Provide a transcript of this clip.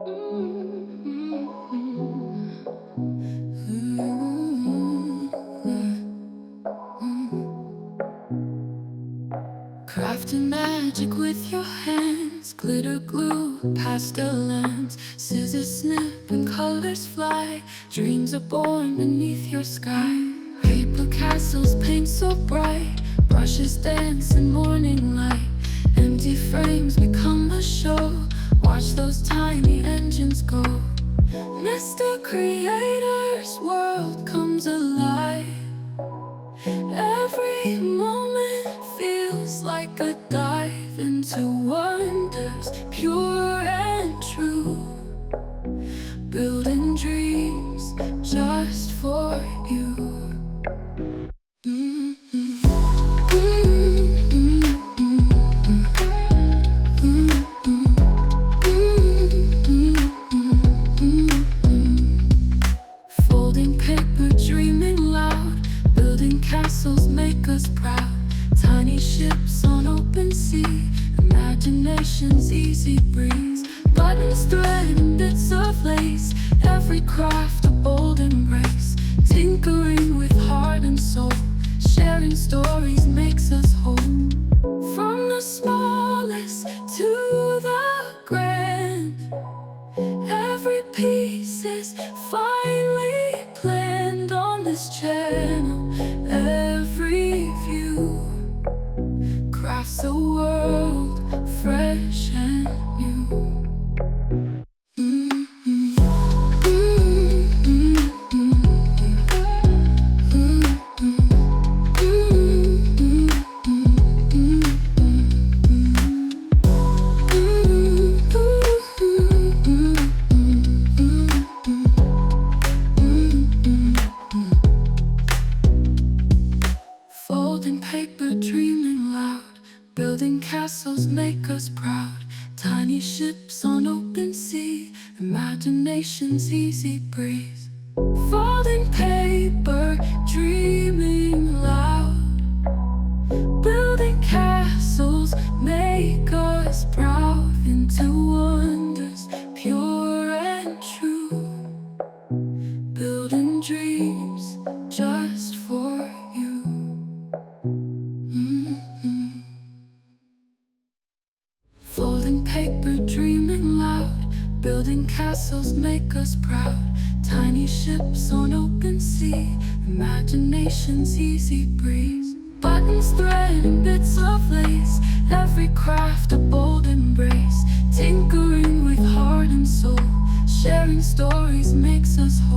Crafting magic with your hands, glitter, glue, pastel lands, scissors snip and colors fly. Dreams are born beneath your sky. Paper castles paint so bright, brushes dance in morning light. Empty frames become a show, watch those tiny engines go. Mr. Creator's world comes alive. Every moment feels like a dive into wonders, pure and true. Building dreams just for you. Folding paper, dreaming loud, building castles make us proud. Tiny ships on open sea, imagination's easy breeze. Buttons, thread, and bits of lace, every craft a bold embrace. Tinkering with heart and soul, sharing stories makes us whole. From the smallest to the grand, every piece is finely planned on this channel. Every view crafts a world fresh and new. Folding paper, dreaming loud, building castles make us proud. Tiny ships on open sea, imagination's easy breeze. Folding paper, dreaming loud, building castles make us proud. Into wonders, pure and true. Building dreams just for you. Folding paper, dreaming loud, building castles make us proud. Tiny ships on open sea, imagination's easy breeze. Buttons, thread, and bits of lace, every craft a bold embrace. Tinkering with heart and soul, sharing stories makes us whole.